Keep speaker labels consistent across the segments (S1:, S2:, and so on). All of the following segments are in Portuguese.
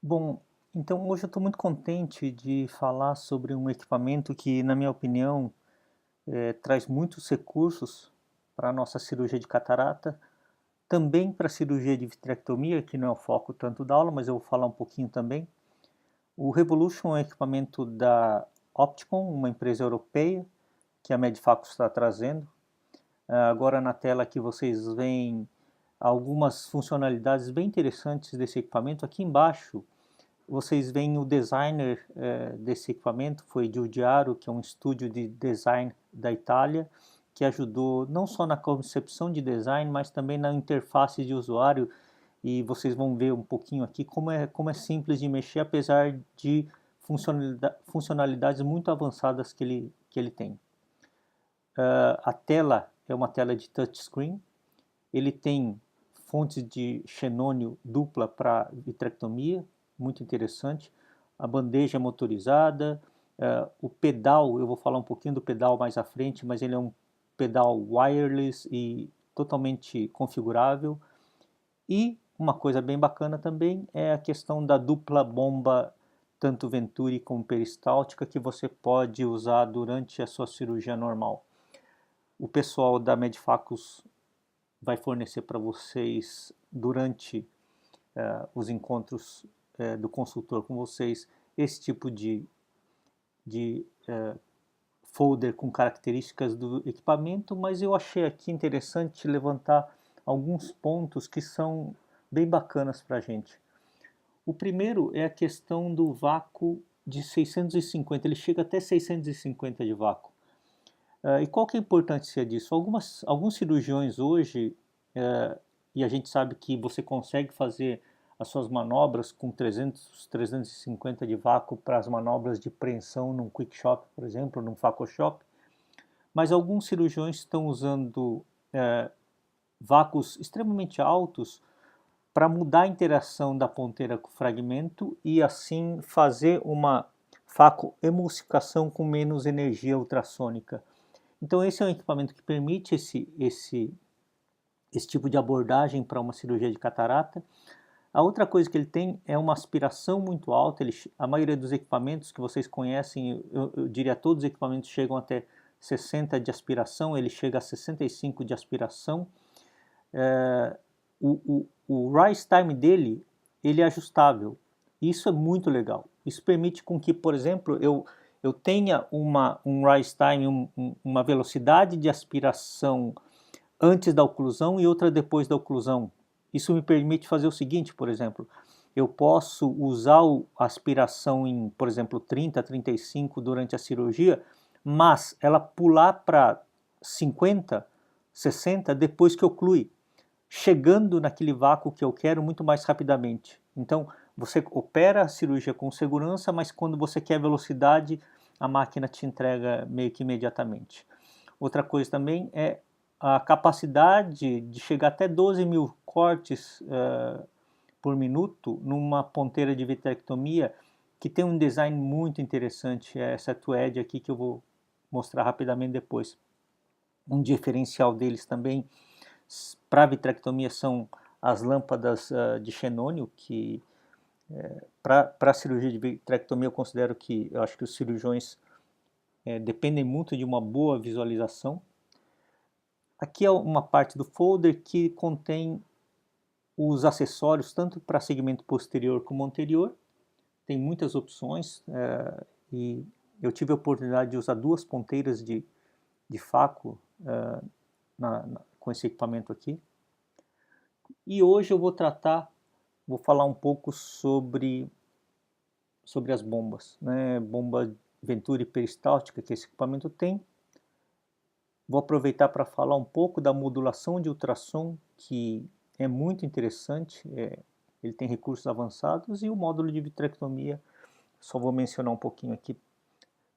S1: Bom, então hoje eu estou muito contente de falar sobre um equipamento que, na minha opinião, traz muitos recursos para a nossa cirurgia de catarata, também para a cirurgia de vitrectomia, que não é o foco tanto da aula, mas eu vou falar um pouquinho também. O Revolution é um equipamento da Opticon, uma empresa europeia, que a Medifacus está trazendo. Agora na tela aqui vocês veem algumas funcionalidades bem interessantes desse equipamento. Aqui embaixo vocês veem o designer desse equipamento, foi Giugiaro, que é um estúdio de design da Itália, que ajudou não só na concepção de design, mas também na interface de usuário, e vocês vão ver um pouquinho aqui como é simples de mexer, apesar de funcionalidades muito avançadas que ele tem. A tela é uma tela de touchscreen, ele tem fontes de xenônio dupla para vitrectomia, muito interessante. A bandeja motorizada, o pedal, eu vou falar um pouquinho do pedal mais à frente, mas ele é um pedal wireless e totalmente configurável. E uma coisa bem bacana também é a questão da dupla bomba, tanto Venturi como peristáltica, que você pode usar durante a sua cirurgia normal. O pessoal da Medifacus vai fornecer para vocês durante os encontros do consultor com vocês esse tipo de folder com características do equipamento, mas eu achei aqui interessante levantar alguns pontos que são bem bacanas para a gente. O primeiro é a questão do vácuo de 650, ele chega até 650 de vácuo. E qual que é a importância disso? Alguns cirurgiões hoje, e a gente sabe que você consegue fazer as suas manobras com 300, 350 de vácuo para as manobras de preensão num quick shop, por exemplo, num phaco shop, mas alguns cirurgiões estão usando vácuos extremamente altos para mudar a interação da ponteira com o fragmento e assim fazer uma facoemulsificação com menos energia ultrassônica. Então esse é um equipamento que permite esse tipo de abordagem para uma cirurgia de catarata. A outra coisa que ele tem é uma aspiração muito alta. A maioria dos equipamentos que vocês conhecem, eu diria todos os equipamentos chegam até 60 de aspiração, ele chega a 65 de aspiração. O rise time dele, ele é ajustável. Isso é muito legal. Isso permite com que, por exemplo, eu tenha um rise time, uma velocidade de aspiração antes da oclusão e outra depois da oclusão. Isso me permite fazer o seguinte, por exemplo, eu posso usar a aspiração em, por exemplo, 30, 35 durante a cirurgia, mas ela pular para 50, 60 depois que oclui, chegando naquele vácuo que eu quero muito mais rapidamente. Então, você opera a cirurgia com segurança, mas quando você quer velocidade, a máquina te entrega meio que imediatamente. Outra coisa também é a capacidade de chegar até 12 mil cortes por minuto numa ponteira de vitrectomia, que tem um design muito interessante, é essa TWED aqui que eu vou mostrar rapidamente depois. Um diferencial deles também para vitrectomia são as lâmpadas de xenônio, que para a cirurgia de vitrectomia eu acho que os cirurgiões dependem muito de uma boa visualização. Aqui é uma parte do folder que contém os acessórios tanto para segmento posterior como anterior. Tem muitas opções e eu tive a oportunidade de usar duas ponteiras de Phaco com esse equipamento aqui. E hoje eu vou falar um pouco sobre as bombas, né? Bomba Venturi peristáltica que esse equipamento tem. Vou aproveitar para falar um pouco da modulação de ultrassom, que é muito interessante, ele tem recursos avançados, e o módulo de vitrectomia, só vou mencionar um pouquinho aqui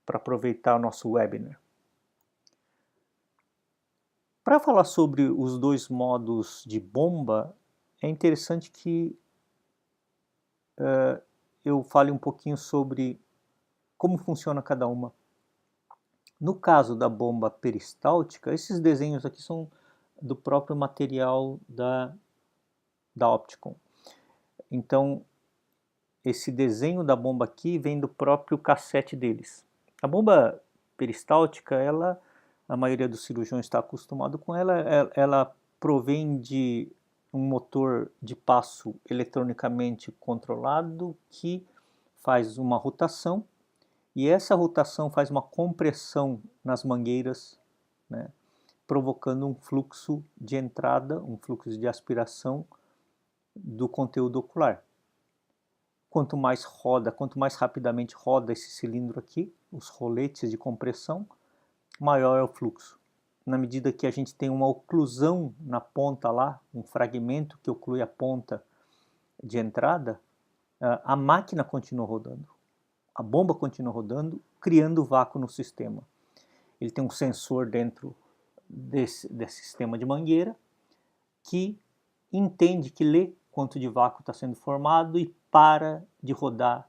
S1: para aproveitar o nosso webinar. Para falar sobre os dois modos de bomba, é interessante que eu fale um pouquinho sobre como funciona cada uma. No caso da bomba peristáltica, esses desenhos aqui são do próprio material da Opticon. Então, esse desenho da bomba aqui vem do próprio cassete deles. A bomba peristáltica, a maioria dos cirurgiões está acostumado com ela provém de um motor de passo eletronicamente controlado que faz uma rotação, e essa rotação faz uma compressão nas mangueiras, né, provocando um fluxo de entrada, um fluxo de aspiração do conteúdo ocular. Quanto mais rapidamente roda esse cilindro aqui, os roletes de compressão, maior é o fluxo. Na medida que a gente tem uma oclusão na ponta lá, um fragmento que oclui a ponta de entrada, a máquina continua rodando. A bomba continua rodando, criando vácuo no sistema. Ele tem um sensor dentro desse sistema de mangueira que entende, que lê quanto de vácuo está sendo formado e para de rodar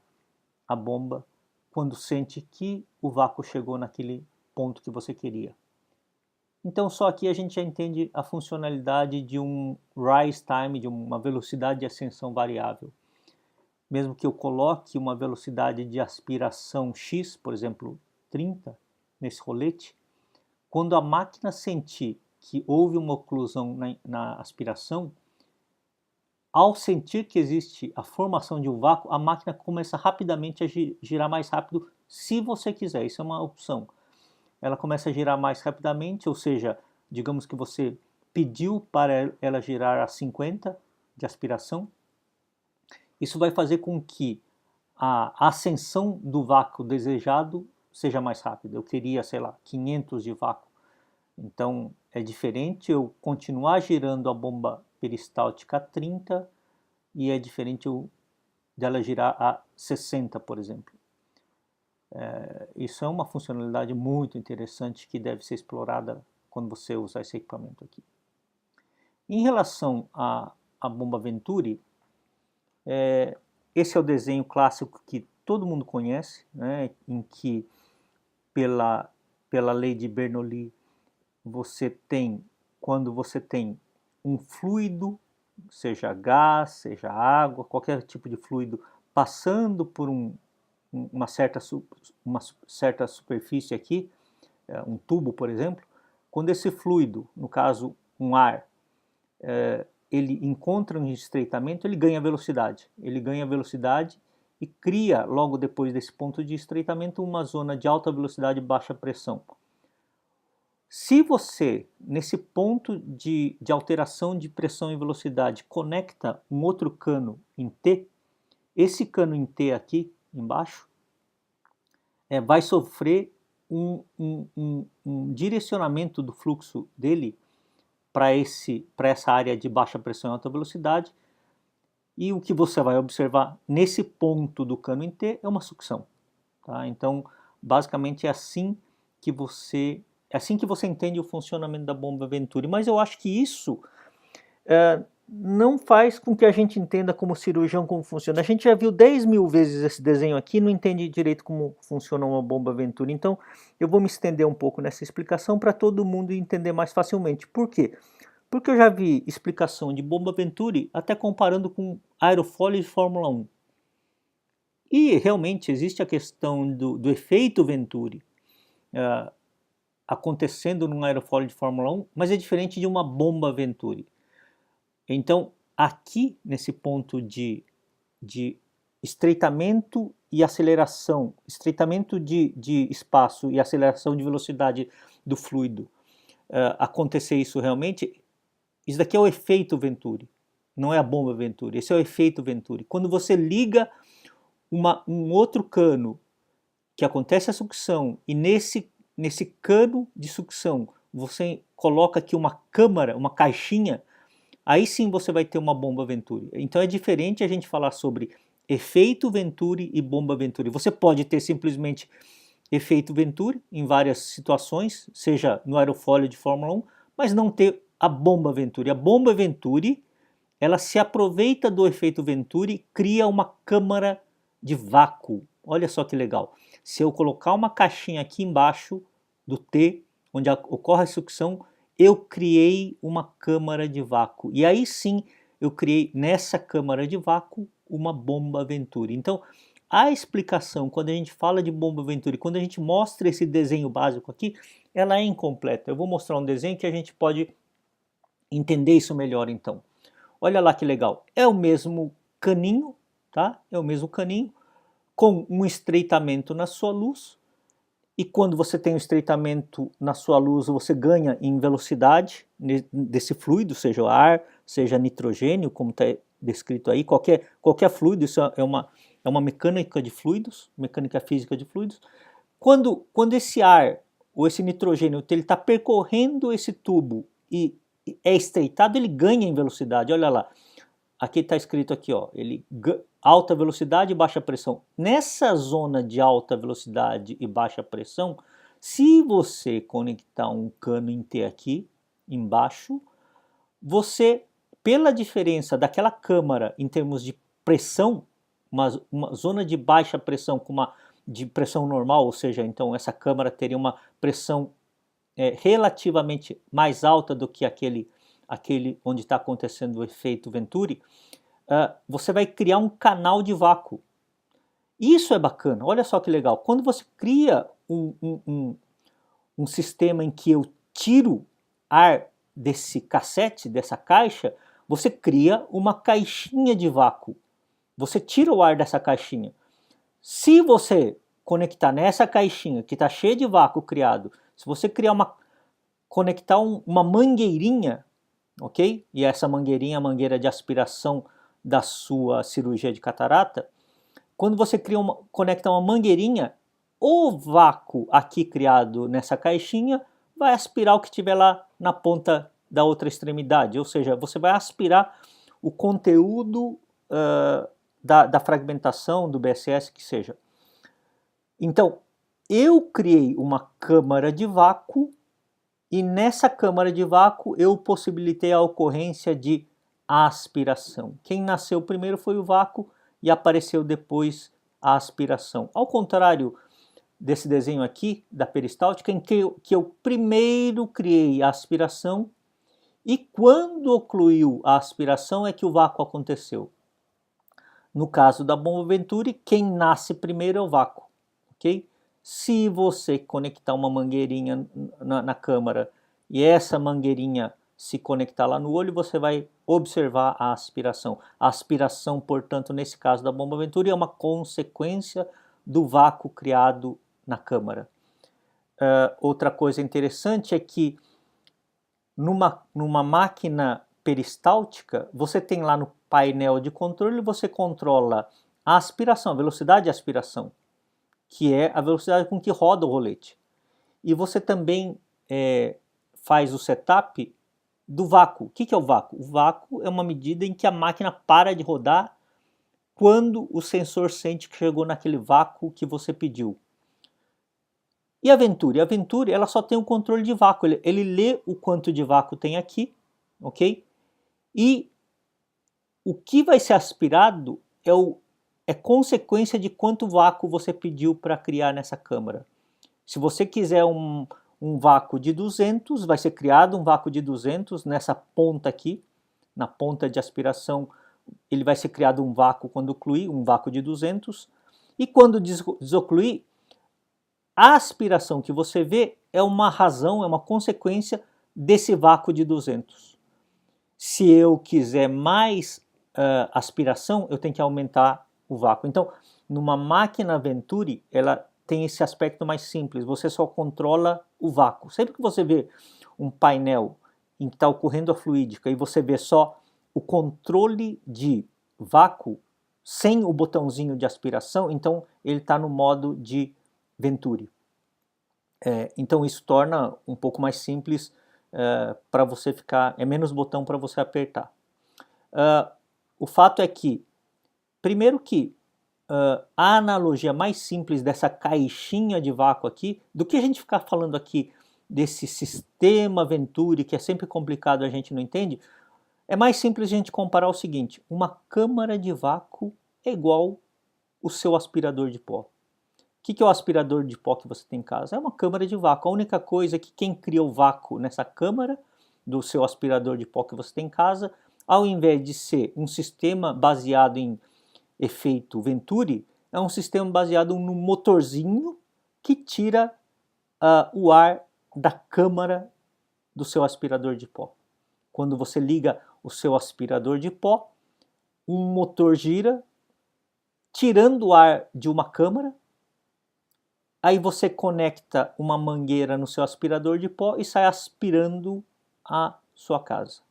S1: a bomba quando sente que o vácuo chegou naquele ponto que você queria. Então só aqui a gente já entende a funcionalidade de um rise time, de uma velocidade de ascensão variável. Mesmo que eu coloque uma velocidade de aspiração X, por exemplo, 30, nesse rolete, quando a máquina sentir que houve uma oclusão na aspiração, ao sentir que existe a formação de um vácuo, a máquina começa rapidamente a girar mais rápido, se você quiser, isso é uma opção. Ela começa a girar mais rapidamente, ou seja, digamos que você pediu para ela girar a 50 de aspiração, isso vai fazer com que a ascensão do vácuo desejado seja mais rápida. Eu queria, sei lá, 500 de vácuo. Então é diferente eu continuar girando a bomba peristáltica a 30 e é diferente dela girar a 60, por exemplo. Isso é uma funcionalidade muito interessante que deve ser explorada quando você usar esse equipamento aqui. Em relação à bomba Venturi, esse é o desenho clássico que todo mundo conhece, né, em que pela lei de Bernoulli quando você tem um fluido, seja gás, seja água, qualquer tipo de fluido, passando por uma certa superfície aqui, um tubo, por exemplo, quando esse fluido, no caso um ar, ele encontra um estreitamento, ele ganha velocidade. Ele ganha velocidade e cria, logo depois desse ponto de estreitamento, uma zona de alta velocidade e baixa pressão. Se você, nesse ponto de alteração de pressão e velocidade, conecta um outro cano em T, esse cano em T aqui embaixo vai sofrer um direcionamento do fluxo dele para essa área de baixa pressão e alta velocidade, e o que você vai observar nesse ponto do cano em T é uma sucção. Tá? Então, basicamente é assim que você entende o funcionamento da bomba Venturi, mas eu acho que isso não faz com que a gente entenda como cirurgião como funciona. A gente já viu 10 mil vezes esse desenho aqui, não entende direito como funciona uma bomba Venturi. Então eu vou me estender um pouco nessa explicação para todo mundo entender mais facilmente. Por quê? Porque eu já vi explicação de bomba Venturi até comparando com aerofólio de Fórmula 1. E realmente existe a questão do efeito Venturi acontecendo num aerofólio de Fórmula 1, mas é diferente de uma bomba Venturi. Então, aqui nesse ponto de estreitamento e aceleração, estreitamento de espaço e aceleração de velocidade do fluido, acontecer isso realmente, isso daqui é o efeito Venturi, não é a bomba Venturi, esse é o efeito Venturi. Quando você liga um outro cano que acontece a sucção e nesse cano de sucção você coloca aqui uma câmara, uma caixinha, aí sim você vai ter uma bomba Venturi. Então é diferente a gente falar sobre efeito Venturi e bomba Venturi. Você pode ter simplesmente efeito Venturi em várias situações, seja no aerofólio de Fórmula 1, mas não ter a bomba Venturi. A bomba Venturi, ela se aproveita do efeito Venturi e cria uma câmara de vácuo. Olha só que legal. Se eu colocar uma caixinha aqui embaixo do T, onde ocorre a sucção, eu criei uma câmara de vácuo. E aí sim eu criei nessa câmara de vácuo uma bomba Venturi. Então, a explicação, quando a gente fala de bomba Venturi, quando a gente mostra esse desenho básico aqui, ela é incompleta. Eu vou mostrar um desenho que a gente pode entender isso melhor então. Olha lá que legal. É o mesmo caninho, tá? É o mesmo caninho com um estreitamento na sua luz. E quando você tem um estreitamento na sua luz, você ganha em velocidade desse fluido, seja ar, seja nitrogênio, como está descrito aí, qualquer fluido, isso é uma mecânica de fluidos, mecânica física de fluidos. Quando esse ar, ou esse nitrogênio, ele está percorrendo esse tubo e é estreitado, ele ganha em velocidade, olha lá. Aqui está escrito aqui, ó, alta velocidade e baixa pressão. Nessa zona de alta velocidade e baixa pressão, se você conectar um cano em T aqui embaixo, você, pela diferença daquela câmara em termos de pressão, uma zona de baixa pressão com uma de pressão normal, ou seja, então essa câmara teria uma pressão relativamente mais alta do que aquele onde está acontecendo o efeito Venturi, você vai criar um canal de vácuo. Isso é bacana, olha só que legal. Quando você cria um sistema em que eu tiro ar desse cassete, dessa caixa, você cria uma caixinha de vácuo. Você tira o ar dessa caixinha. Se você conectar nessa caixinha que está cheia de vácuo criado, se você conectar uma mangueirinha, ok? E essa mangueirinha é a mangueira de aspiração da sua cirurgia de catarata. Quando você conecta uma mangueirinha, o vácuo aqui criado nessa caixinha vai aspirar o que tiver lá na ponta da outra extremidade. Ou seja, você vai aspirar o conteúdo da fragmentação, do BSS, que seja. Então, eu criei uma câmara de vácuo e nessa câmara de vácuo eu possibilitei a ocorrência de aspiração. Quem nasceu primeiro foi o vácuo e apareceu depois a aspiração. Ao contrário desse desenho aqui, da peristáltica, em que eu primeiro criei a aspiração e quando ocluiu a aspiração é que o vácuo aconteceu. No caso da bomba Venturi, quem nasce primeiro é o vácuo, ok? Se você conectar uma mangueirinha na câmara e essa mangueirinha se conectar lá no olho, você vai observar a aspiração. A aspiração, portanto, nesse caso da bomba Venturi, é uma consequência do vácuo criado na câmara. Outra coisa interessante é que numa máquina peristáltica, você tem lá no painel de controle, você controla a aspiração, a velocidade de aspiração, que é a velocidade com que roda o rolete. E você também faz o setup do vácuo. O que é o vácuo? O vácuo é uma medida em que a máquina para de rodar quando o sensor sente que chegou naquele vácuo que você pediu. E a Venturi? A Venturi ela só tem o controle de vácuo. Ele lê o quanto de vácuo tem aqui, ok? E o que vai ser aspirado é consequência de quanto vácuo você pediu para criar nessa câmara. Se você quiser um vácuo de 200, vai ser criado um vácuo de 200 nessa ponta aqui, na ponta de aspiração, ele vai ser criado um vácuo quando ocluir, um vácuo de 200, e quando desocluir, a aspiração que você vê é uma razão, é uma consequência desse vácuo de 200. Se eu quiser mais aspiração, eu tenho que aumentar o vácuo. Então, numa máquina Venturi, ela tem esse aspecto mais simples, você só controla o vácuo. Sempre que você vê um painel em que está ocorrendo a fluídica e você vê só o controle de vácuo sem o botãozinho de aspiração, então ele está no modo de Venturi. Então isso torna um pouco mais simples para você ficar, é menos botão para você apertar. O fato é que, primeiro que a analogia mais simples dessa caixinha de vácuo aqui, do que a gente ficar falando aqui desse sistema Venturi, que é sempre complicado, a gente não entende, é mais simples a gente comparar o seguinte: uma câmara de vácuo é igual o seu aspirador de pó. O que é o aspirador de pó que você tem em casa? É uma câmara de vácuo. A única coisa é que quem cria o vácuo nessa câmara do seu aspirador de pó que você tem em casa ao invés de ser um sistema baseado em efeito Venturi, é um sistema baseado num motorzinho que tira o ar da câmara do seu aspirador de pó. Quando você liga o seu aspirador de pó, um motor gira, tirando o ar de uma câmara, aí você conecta uma mangueira no seu aspirador de pó e sai aspirando a sua casa.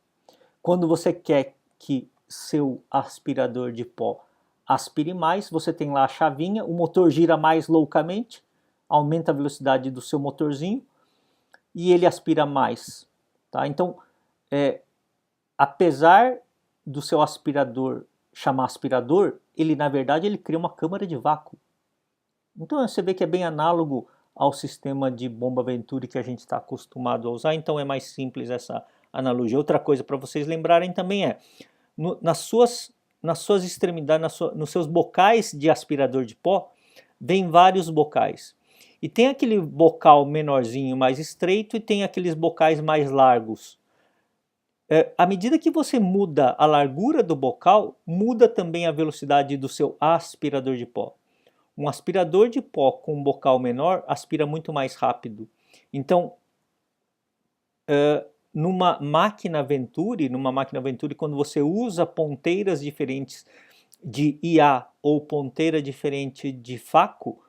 S1: Quando você quer que seu aspirador de pó aspire mais, você tem lá a chavinha, o motor gira mais loucamente, aumenta a velocidade do seu motorzinho e ele aspira mais. Tá? Então, apesar do seu aspirador chamar aspirador, ele na verdade ele cria uma câmara de vácuo. Então você vê que é bem análogo ao sistema de bomba Venturi que a gente está acostumado a usar, então é mais simples essa analogia. Outra coisa para vocês lembrarem também é, nas suas extremidades, nos seus bocais de aspirador de pó, vem vários bocais. E tem aquele bocal menorzinho mais estreito e tem aqueles bocais mais largos. À medida que você muda a largura do bocal, muda também a velocidade do seu aspirador de pó. Um aspirador de pó com um bocal menor aspira muito mais rápido. Então, numa máquina Venturi, quando você usa ponteiras diferentes de IA ou ponteira diferente de Faco,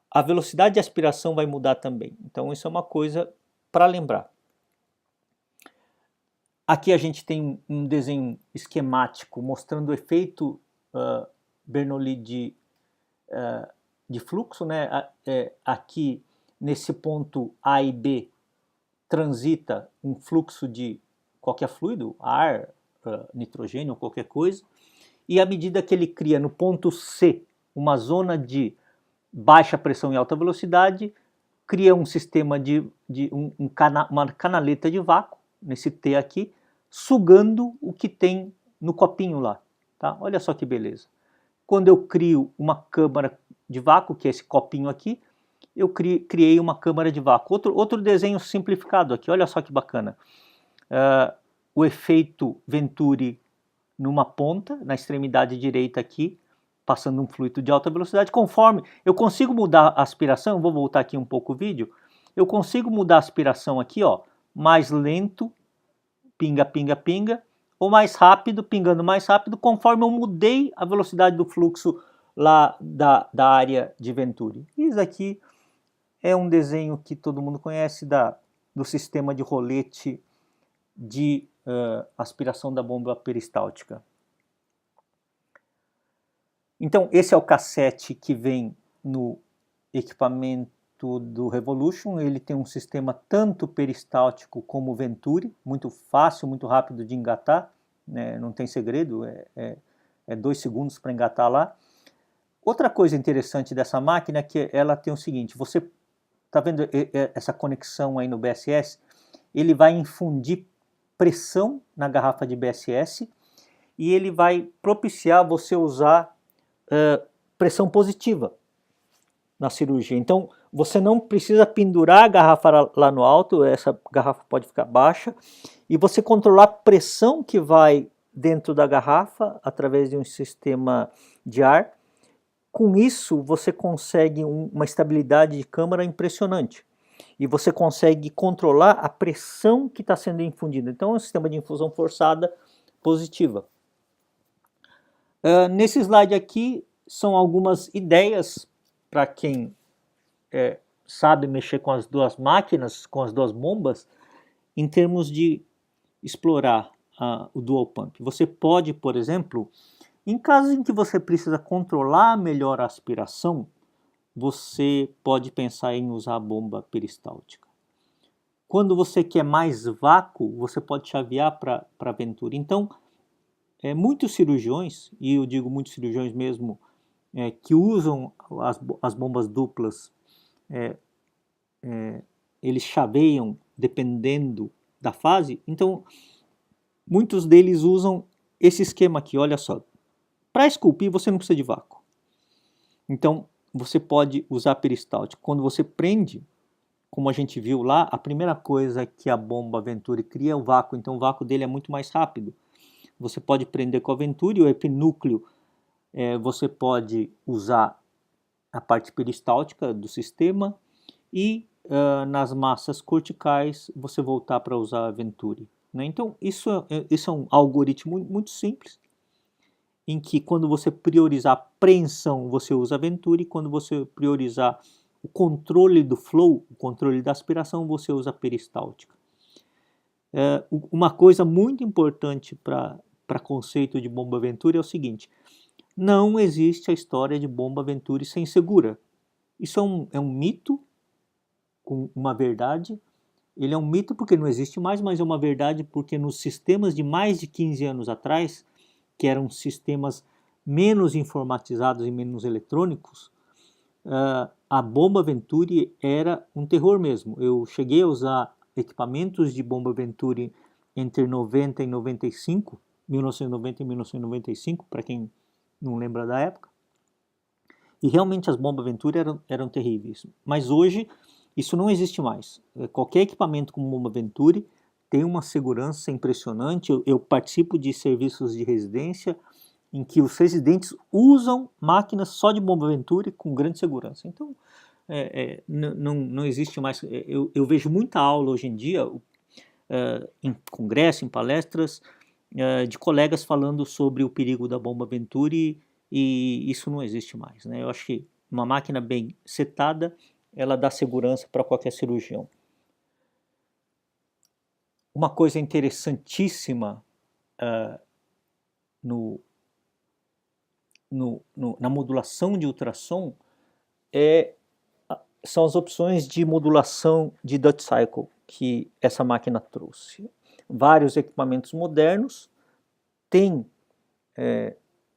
S1: a velocidade de aspiração vai mudar também. Então, isso é uma coisa para lembrar. Aqui a gente tem um desenho esquemático mostrando o efeito Bernoulli de fluxo, né? Aqui nesse ponto A e B transita um fluxo de qualquer fluido, ar, nitrogênio ou qualquer coisa, e à medida que ele cria no ponto C uma zona de baixa pressão e alta velocidade, cria um sistema uma canaleta de vácuo, nesse T aqui, sugando o que tem no copinho lá. Tá? Olha só que beleza. Quando eu crio uma câmara de vácuo, que é esse copinho aqui, eu criei uma câmara de vácuo. Outro desenho simplificado aqui, olha só que bacana. O efeito Venturi numa ponta, na extremidade direita aqui, passando um fluido de alta velocidade. Conforme eu consigo mudar a aspiração, vou voltar aqui um pouco o vídeo, eu consigo mudar a aspiração aqui, ó, mais lento, pinga, pinga, pinga, ou mais rápido, pingando mais rápido, conforme eu mudei a velocidade do fluxo lá da área de Venturi. Isso aqui é um desenho que todo mundo conhece do sistema de rolete de aspiração da bomba peristáltica. Então, esse é o cassete que vem no equipamento do Revolution. Ele tem um sistema tanto peristáltico como Venturi, muito fácil, muito rápido de engatar, né? Não tem segredo, é 2 segundos para engatar lá. Outra coisa interessante dessa máquina é que ela tem o seguinte, você está vendo essa conexão aí no BSS? Ele vai infundir pressão na garrafa de BSS e ele vai propiciar você usar pressão positiva na cirurgia. Então, você não precisa pendurar a garrafa lá no alto, essa garrafa pode ficar baixa, e você controlar a pressão que vai dentro da garrafa através de um sistema de ar. Com isso, você consegue uma estabilidade de câmara impressionante. E você consegue controlar a pressão que está sendo infundida. Então, é um sistema de infusão forçada positiva. Nesse slide aqui são algumas ideias para quem sabe mexer com as duas máquinas, com as duas bombas, em termos de explorar o dual pump. Você pode, por exemplo, em casos em que você precisa controlar melhor a aspiração, você pode pensar em usar a bomba peristáltica. Quando você quer mais vácuo, você pode chavear para Venturi. Então, muitos cirurgiões, e eu digo muitos cirurgiões mesmo, que usam as bombas duplas, eles chaveiam dependendo da fase. Então, muitos deles usam esse esquema aqui, olha só. Para esculpir, você não precisa de vácuo. Então, você pode usar peristáltico. Quando você prende, como a gente viu lá, a primeira coisa que a bomba Venturi cria é o vácuo. Então, o vácuo dele é muito mais rápido. você pode prender com a Venturi, o epinúcleo você pode usar a parte peristáltica do sistema e nas massas corticais você voltar para usar a Venturi, né? Então isso é um algoritmo muito simples, em que quando você priorizar a preensão você usa a Venturi, quando você priorizar o controle do flow, o controle da aspiração, você usa a peristáltica. Uma coisa muito importante para conceito de bomba Venturi é o seguinte: não existe a história de bomba Venturi sem segura. Isso é um mito com uma verdade. Ele é um mito porque não existe mais, mas é uma verdade porque nos sistemas de mais de 15 anos atrás, que eram sistemas menos informatizados e menos eletrônicos, a bomba Venturi era um terror mesmo. Eu cheguei a usar equipamentos de bomba Venturi entre 90 e 95, 1990 e 1995, para quem não lembra da época. E realmente as bombas Venturi eram terríveis. Mas hoje isso não existe mais. Qualquer equipamento com bomba Venturi tem uma segurança impressionante. Eu participo de serviços de residência em que os residentes usam máquinas só de bomba Venturi com grande segurança. Então, não existe mais. Eu vejo muita aula hoje em dia, em congresso, em palestras, de colegas falando sobre o perigo da bomba Venturi, e isso não existe mais, né? Eu acho que uma máquina bem setada, ela dá segurança para qualquer cirurgião. Uma coisa interessantíssima na modulação de ultrassom são as opções de modulação de Dutch Cycle que essa máquina trouxe. Vários equipamentos modernos têm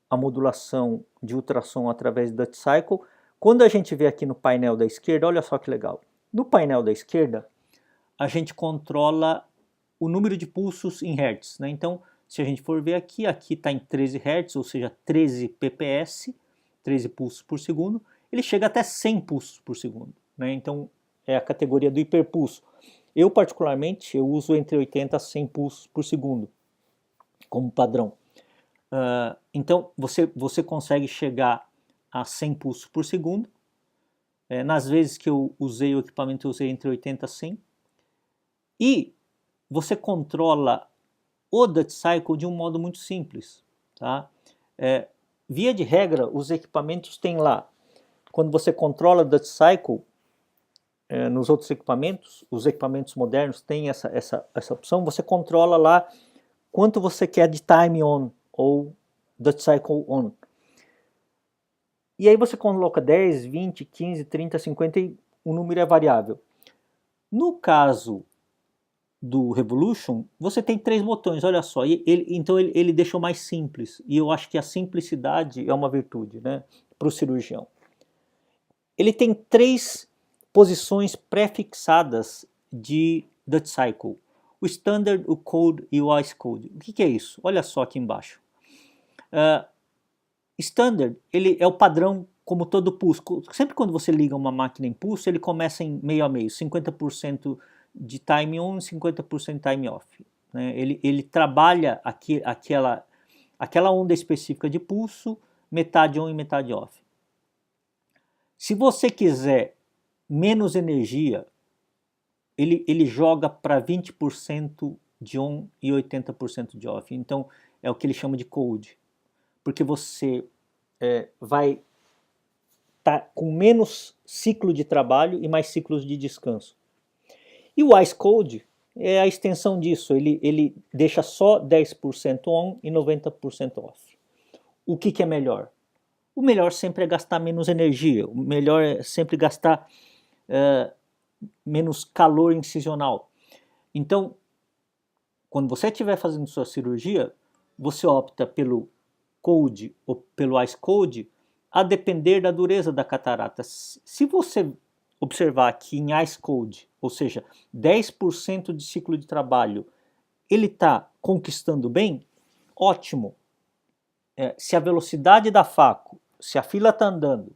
S1: a modulação de ultrassom através de Dutch Cycle. Quando a gente vê aqui no painel da esquerda, olha só que legal. No painel da esquerda, a gente controla o número de pulsos em Hz, né? Então, se a gente for ver aqui está em 13 Hz, ou seja, 13 ppс, 13 pulsos por segundo. Ele chega até 100 pulsos por segundo, né? Então, é a categoria do hiperpulso. Eu, particularmente, eu uso entre 80 a 100 pulsos por segundo, como padrão. Então, você consegue chegar a 100 pulsos por segundo. Nas vezes que eu usei o equipamento, eu usei entre 80 a 100. E você controla o Dutch Cycle de um modo muito simples, tá? Via de regra, os equipamentos têm lá, quando você controla o Dutch Cycle, nos outros equipamentos, os equipamentos modernos têm essa opção, você controla lá quanto você quer de time on ou Dutch Cycle on. E aí você coloca 10, 20, 15, 30, 50 e o número é variável. No caso do Revolution, você tem 3 botões, olha só, então ele deixou mais simples, e eu acho que a simplicidade é uma virtude, né, para o cirurgião. Ele tem 3 posições pré-fixadas de Dutch Cycle, o Standard, o Code e o Ice Code. O que é isso? Olha só aqui embaixo. Standard, ele é o padrão como todo pulso. Sempre quando você liga uma máquina em pulso, ele começa em meio a meio, 50% de time on e 50% time off, né? Ele trabalha aquela onda específica de pulso, metade on e metade off. Se você quiser menos energia, ele joga para 20% de on e 80% de off. Então é o que ele chama de code, porque você vai estar com menos ciclo de trabalho e mais ciclos de descanso. E o Ice Code é a extensão disso, ele deixa só 10% on e 90% off. O que é melhor? O melhor sempre é gastar menos energia, o melhor é sempre gastar menos calor incisional. Então, quando você estiver fazendo sua cirurgia, você opta pelo Code ou pelo Ice Code, a depender da dureza da catarata. Se você observar aqui em Ice Code, ou seja, 10% de ciclo de trabalho, ele está conquistando bem, ótimo. Se a velocidade da faco, se a fila está andando,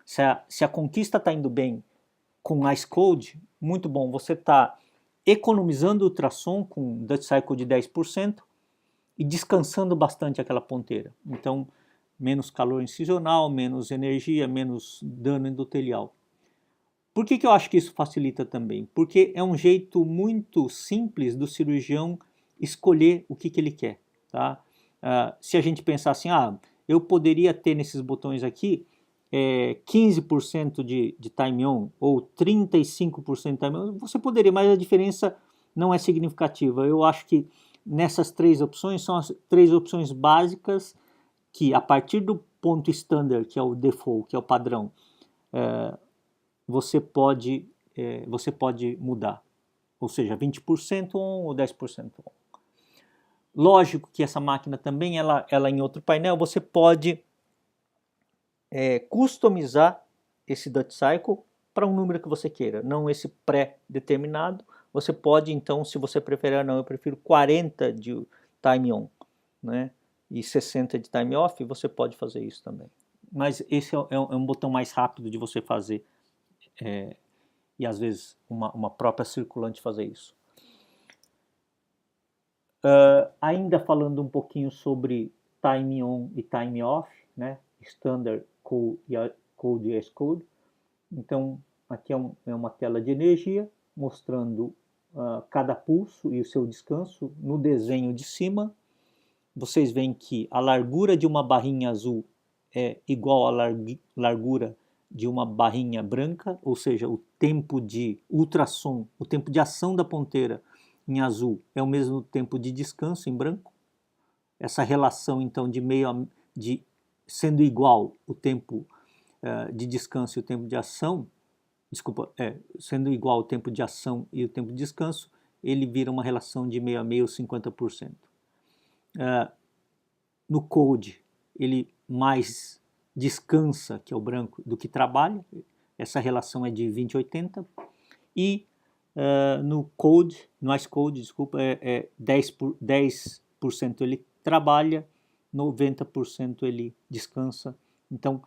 S1: se a conquista está indo bem com Ice Code, muito bom. Você está economizando ultrassom com Dutch Cycle de 10%, e descansando bastante aquela ponteira. Então, menos calor incisional, menos energia, menos dano endotelial. Por que eu acho que isso facilita também? Porque é um jeito muito simples do cirurgião escolher o que ele quer. Tá? Se a gente pensar assim, eu poderia ter nesses botões aqui 15% de time on ou 35% de time on, você poderia, mas a diferença não é significativa. Eu acho que nessas três opções são as três opções básicas que, a partir do ponto standard, que é o default, que é o padrão, você pode mudar, ou seja, 20% on ou 10% on. Lógico que essa máquina também, ela em outro painel, você pode customizar esse Dutch Cycle para um número que você queira, não esse pré-determinado. Você pode, então, se você preferir, não, eu prefiro 40 de time on, né, e 60 de time off, você pode fazer isso também. Mas esse é um botão mais rápido de você fazer, e às vezes uma própria circulante fazer isso. Ainda falando um pouquinho sobre time on e time off, né, standard, cold e ice cold. Então aqui é uma tela de energia mostrando cada pulso e o seu descanso no desenho de cima. Vocês veem que a largura de uma barrinha azul é igual à largura de uma barrinha branca, ou seja, o tempo de ultrassom, o tempo de ação da ponteira em azul é o mesmo tempo de descanso em branco. Essa relação, então, de sendo igual o tempo de descanso e o tempo de ação, sendo igual o tempo de ação e o tempo de descanso, ele vira uma relação de meio a meio, 50%. No cold, ele mais descansa, que é o branco, do que trabalha. Essa relação é de 20-80. E no ice cold, desculpa, 10% ele trabalha, 90% ele descansa. Então,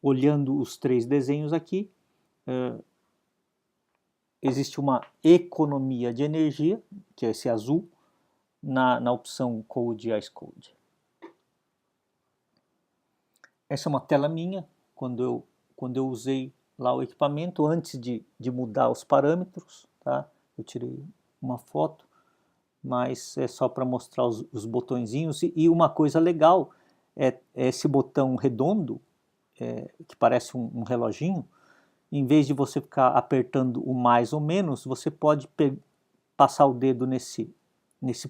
S1: olhando os três desenhos aqui, existe uma economia de energia, que é esse azul, na opção cold e ice cold. Essa é uma tela minha, quando eu usei lá o equipamento, antes de mudar os parâmetros, tá? Eu tirei uma foto, mas é só para mostrar os botõezinhos. E uma coisa legal é esse botão redondo, que parece um reloginho. Em vez de você ficar apertando o mais ou menos, você pode passar o dedo nesse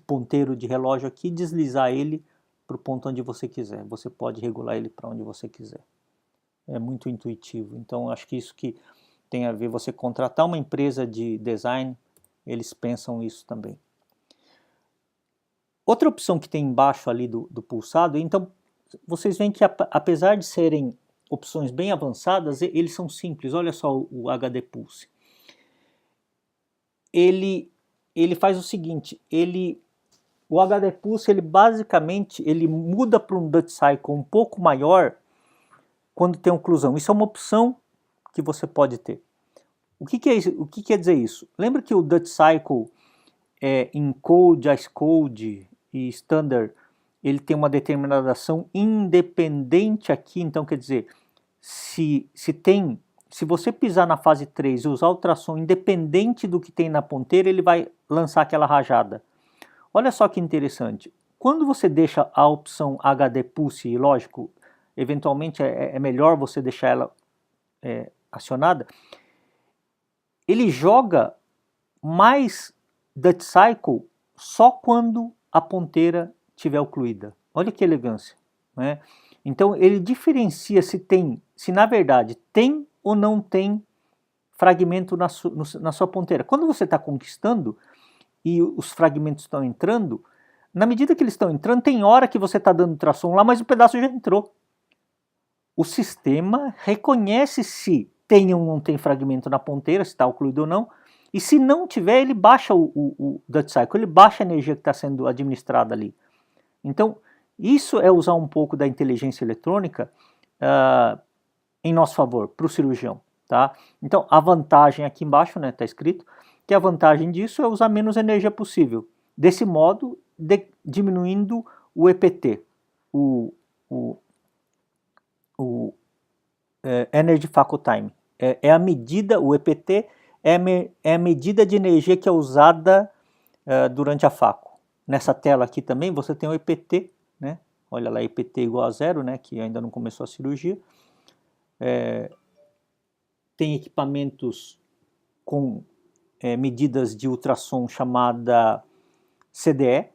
S1: ponteiro de relógio aqui e deslizar ele para o ponto onde você quiser. Você pode regular ele para onde você quiser. É muito intuitivo. Então, acho que isso que tem a ver, você contratar uma empresa de design, eles pensam isso também. Outra opção que tem embaixo ali do pulsado, então, vocês veem que apesar de serem opções bem avançadas, eles são simples. Olha só o HD Pulse. Ele faz o seguinte, o HD Pulse, ele basicamente muda para um Dutch Cycle um pouco maior quando tem oclusão. Isso é uma opção que você pode ter. O que quer dizer isso? Lembra que o Dutch Cycle em Cold, Ice Cold e Standard, ele tem uma determinada ação independente aqui. Então, quer dizer, se você pisar na fase 3 e usar ultrassom independente do que tem na ponteira, ele vai lançar aquela rajada. Olha só que interessante. Quando você deixa a opção HD Pulse, e lógico, eventualmente é melhor você deixar ela acionada, ele joga mais Dutch Cycle só quando a ponteira estiver ocluída. Olha que elegância, né? Então ele diferencia se na verdade tem ou não tem fragmento na sua ponteira. Quando você está conquistando e os fragmentos estão entrando, na medida que eles estão entrando, tem hora que você está dando ultrassom lá, mas o pedaço já entrou. O sistema reconhece se tem ou não tem fragmento na ponteira, se está ocluído ou não, e se não tiver, ele baixa o Dutch Cycle, ele baixa a energia que está sendo administrada ali. Então, isso é usar um pouco da inteligência eletrônica em nosso favor, para o cirurgião. Tá? Então, a vantagem aqui embaixo, né, está escrito, que a vantagem disso é usar menos energia possível. desse modo, diminuindo o EPT, o Energy Facle Time. É a medida, o EPT é a medida de energia que é usada durante a faco. Nessa tela aqui também você tem o EPT, né? Olha lá, EPT igual a 0, né? Que ainda não começou a cirurgia. Tem equipamentos com medidas de ultrassom chamada CDE,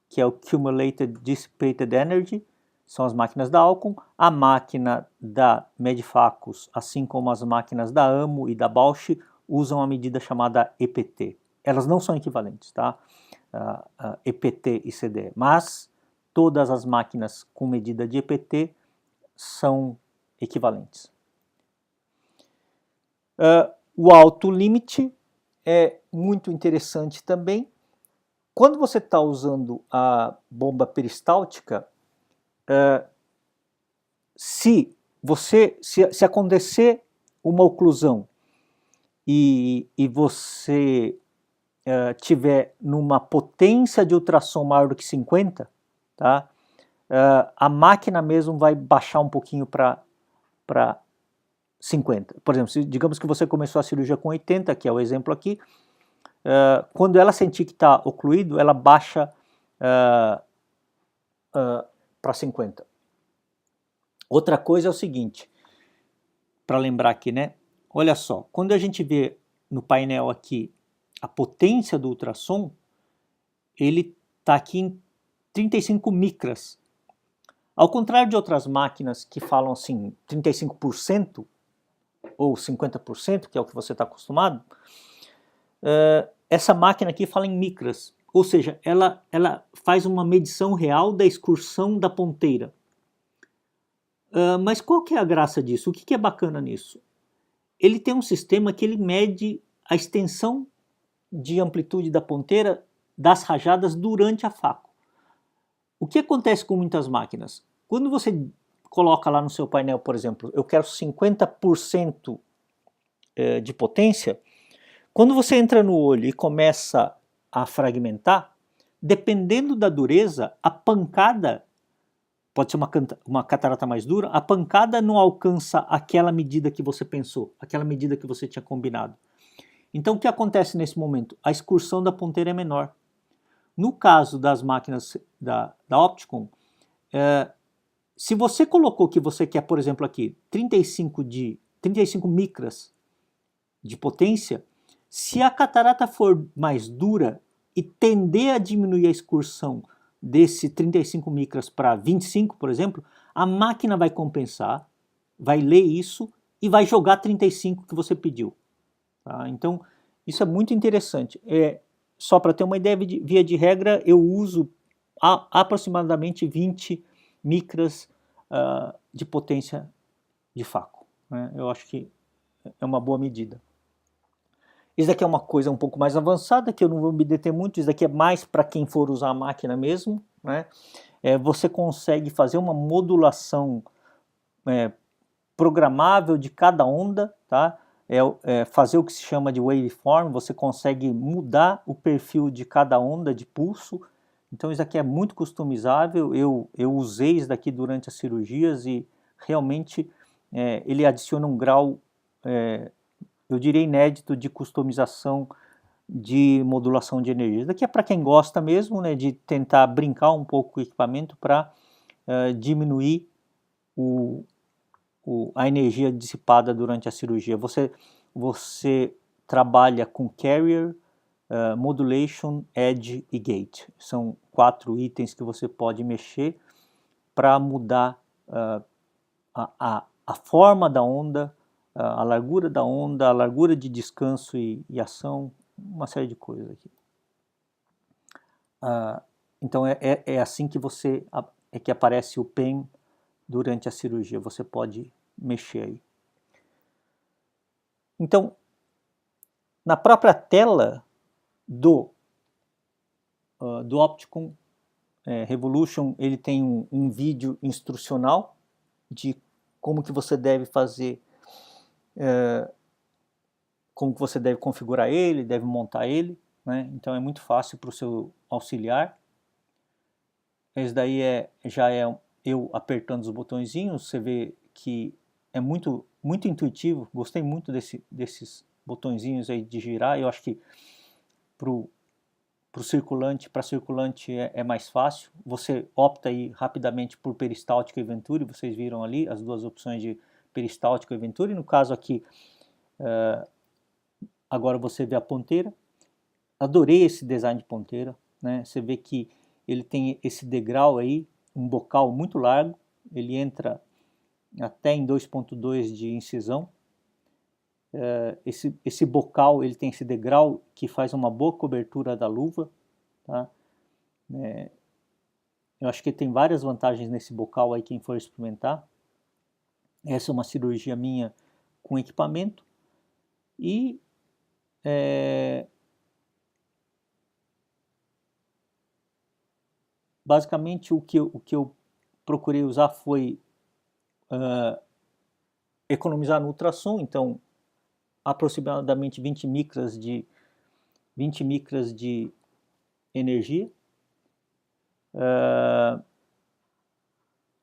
S1: que é o Cumulated Dissipated Energy, são as máquinas da Alcon. A máquina da Medifacus, assim como as máquinas da AMO e da Bausch, usam a medida chamada EPT. Elas não são equivalentes, tá? EPT e CDE, mas todas as máquinas com medida de EPT são equivalentes. O alto limite é muito interessante também. Quando você está usando a bomba peristáltica, se acontecer uma oclusão e você tiver numa potência de ultrassom maior do que 50, tá? A máquina mesmo vai baixar um pouquinho para 50. Por exemplo, digamos que você começou a cirurgia com 80, que é o exemplo aqui, quando ela sentir que está ocluído, ela baixa para 50. Outra coisa é o seguinte, para lembrar aqui, né? Olha só, quando a gente vê no painel aqui a potência do ultrassom, ele está aqui em 35 micras. Ao contrário de outras máquinas que falam assim 35% ou 50%, que é o que você está acostumado, essa máquina aqui fala em micras, ou seja, ela faz uma medição real da excursão da ponteira. Mas qual que é a graça disso? O que é bacana nisso? Ele tem um sistema que ele mede a extensão de amplitude da ponteira das rajadas durante a faco. O que acontece com muitas máquinas? Quando você coloca lá no seu painel, por exemplo, eu quero 50% de potência, quando você entra no olho e começa a fragmentar, dependendo da dureza, a pancada, pode ser uma catarata mais dura, a pancada não alcança aquela medida que você pensou, aquela medida que você tinha combinado. Então o que acontece nesse momento? A excursão da ponteira é menor. No caso das máquinas da Opticon, se você colocou que você quer, por exemplo aqui, 35 micras de potência, se a catarata for mais dura e tender a diminuir a excursão desse 35 micras para 25, por exemplo, a máquina vai compensar, vai ler isso e vai jogar 35 que você pediu. Tá? Então, isso é muito interessante. Só para ter uma ideia, via de regra, eu uso aproximadamente 20 micras de potência de faco. Né? Eu acho que é uma boa medida. Isso daqui é uma coisa um pouco mais avançada, que eu não vou me deter muito, isso daqui é mais para quem for usar a máquina mesmo, né? Você consegue fazer uma modulação programável de cada onda, tá? Fazer o que se chama de waveform, você consegue mudar o perfil de cada onda de pulso, então isso daqui é muito customizável, eu usei isso daqui durante as cirurgias e realmente ele adiciona um grau, eu diria inédito, de customização de modulação de energia. Isso daqui é para quem gosta mesmo, né, de tentar brincar um pouco com o equipamento para diminuir a energia dissipada durante a cirurgia. Você trabalha com carrier, modulation, edge e gate. São 4 itens que você pode mexer para mudar a forma da onda, a largura da onda, a largura de descanso e ação, uma série de coisas aqui. Então é assim que que aparece o PEM durante a cirurgia, você pode mexer aí. Então, na própria tela do Opticon Revolution, ele tem um vídeo instrucional de como que você deve fazer, como que você deve configurar ele, deve montar ele, né? Então é muito fácil para o seu auxiliar. Esse daí já é eu apertando os botõezinhos. Você vê que é muito intuitivo. Gostei muito desses botõezinhos aí de girar. Eu acho que para circulante é mais fácil. Você opta aí rapidamente por peristáltico e Venturi. Vocês viram ali as duas opções de peristáltico e Venturi. No caso aqui, agora você vê a ponteira. Adorei esse design de ponteira, né? Você vê que ele tem esse degrau aí, um bocal muito largo. Ele entra até em 2.2 de incisão. Esse bocal, ele tem esse degrau que faz uma boa cobertura da luva, tá? Eu acho que tem várias vantagens nesse bocal aí, quem for experimentar. Essa é uma cirurgia minha com equipamento. E basicamente o que eu procurei usar foi economizar no ultrassom. Então aproximadamente 20 micras de energia.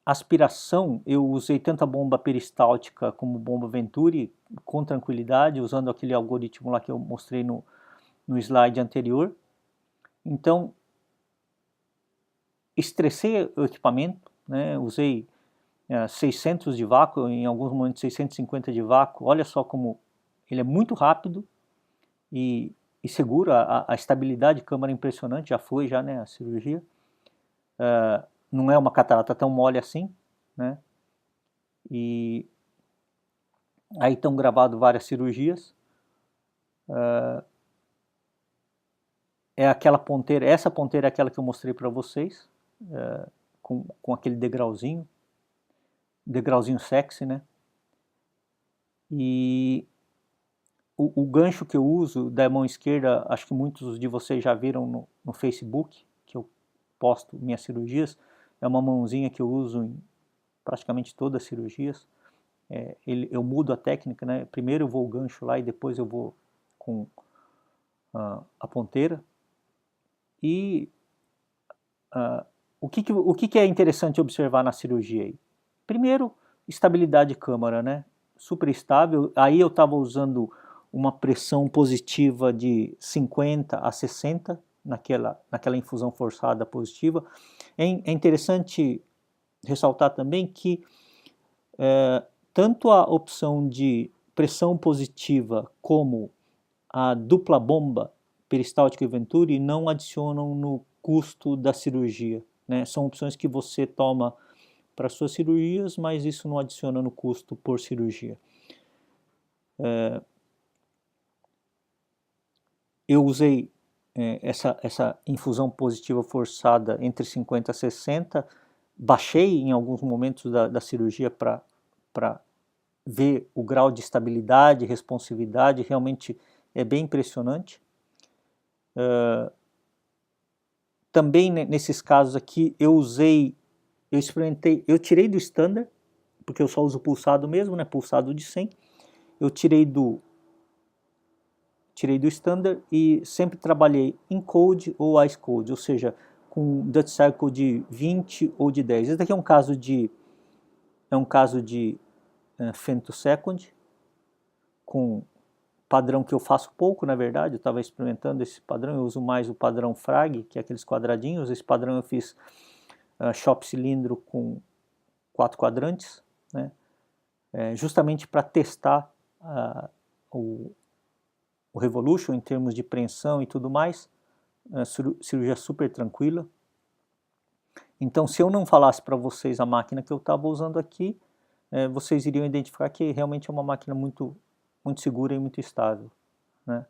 S1: Aspiração, eu usei tanto a bomba peristáltica como bomba Venturi com tranquilidade, usando aquele algoritmo lá que eu mostrei no slide anterior. Então, estressei o equipamento, né? Usei 600 de vácuo, em alguns momentos 650 de vácuo. Olha só como ele é muito rápido e seguro. A estabilidade de câmara é impressionante, já foi né, a cirurgia. Não é uma catarata tão mole assim, né? E aí estão gravadas várias cirurgias. É aquela ponteira, essa ponteira é aquela que eu mostrei para vocês, com aquele degrauzinho sexy, né? E o gancho que eu uso da mão esquerda, acho que muitos de vocês já viram no Facebook, que eu posto minhas cirurgias, é uma mãozinha que eu uso em praticamente todas as cirurgias. Eu mudo a técnica, né? Primeiro eu vou o gancho lá e depois eu vou com a ponteira. E o que é interessante observar na cirurgia aí? Primeiro, estabilidade de câmara, né? Super estável. Aí eu estava usando uma pressão positiva de 50 a 60 naquela infusão forçada positiva. É interessante ressaltar também que tanto a opção de pressão positiva como a dupla bomba peristáltica e Venturi não adicionam no custo da cirurgia, né? São opções que você toma para suas cirurgias, mas isso não adiciona no custo por cirurgia. Eu usei essa infusão positiva forçada entre 50 a 60, baixei em alguns momentos da cirurgia para ver o grau de estabilidade, responsividade, realmente é bem impressionante. Também nesses casos aqui eu experimentei, eu tirei do standard, porque eu só uso pulsado mesmo, né, pulsado de 100, eu tirei do standard e sempre trabalhei em code ou ice code, ou seja, com Dutch Cycle de 20 ou de 10. Esse daqui é um caso de femtosecond, com padrão que eu faço pouco, na verdade. Eu estava experimentando esse padrão, eu uso mais o padrão frag, que é aqueles quadradinhos. Esse padrão eu fiz shop cilindro com 4 quadrantes, né? Justamente para testar o Revolution em termos de preensão e tudo mais. Cirurgia super tranquila. Então, se eu não falasse para vocês a máquina que eu estava usando aqui, vocês iriam identificar que realmente é uma máquina muito, muito segura e muito estável, né?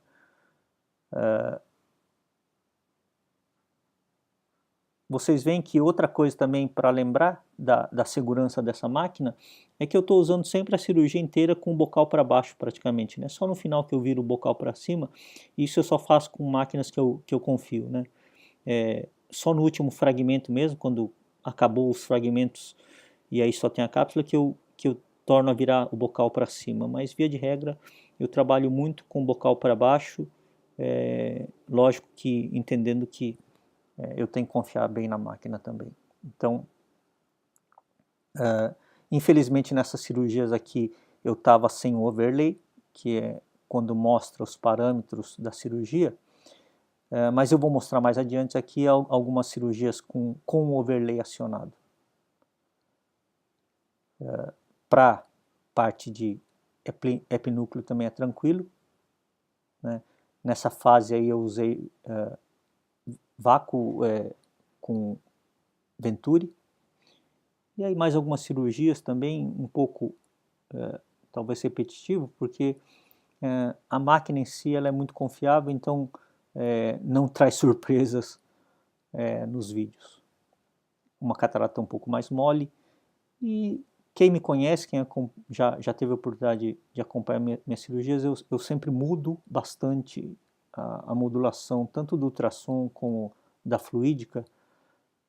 S1: Vocês veem que outra coisa também para lembrar da segurança dessa máquina é que eu estou usando sempre a cirurgia inteira com o bocal para baixo praticamente, né? Só no final que eu viro o bocal para cima. Isso eu só faço com máquinas que eu confio, né? Só no último fragmento mesmo, quando acabou os fragmentos e aí só tem a cápsula, que eu torno a virar o bocal para cima. Mas via de regra eu trabalho muito com o bocal para baixo, lógico que entendendo que eu tenho que confiar bem na máquina também. Então, infelizmente nessas cirurgias aqui eu estava sem o overlay, que é quando mostra os parâmetros da cirurgia, mas eu vou mostrar mais adiante aqui algumas cirurgias com o overlay acionado. Para parte de epinúcleo também é tranquilo, né? Nessa fase aí eu usei vácuo com Venturi, e aí mais algumas cirurgias também, um pouco talvez repetitivo, porque a máquina em si ela é muito confiável, então não traz surpresas nos vídeos. Uma catarata um pouco mais mole, e quem me conhece, quem já teve a oportunidade de acompanhar minhas cirurgias, eu sempre mudo bastante a modulação, tanto do ultrassom como da fluídica,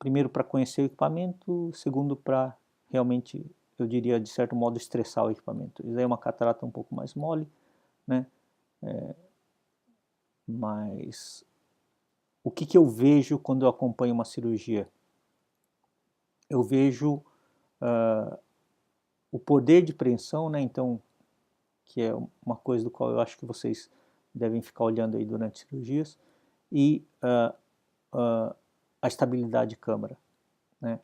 S1: primeiro para conhecer o equipamento, segundo para realmente, eu diria, de certo modo, estressar o equipamento. Isso aí é uma catarata um pouco mais mole, né? Mas o que eu vejo quando eu acompanho uma cirurgia? Eu vejo o poder de preensão, né? Então, que é uma coisa do qual eu acho que vocês devem ficar olhando aí durante cirurgias, e a estabilidade de câmara, né?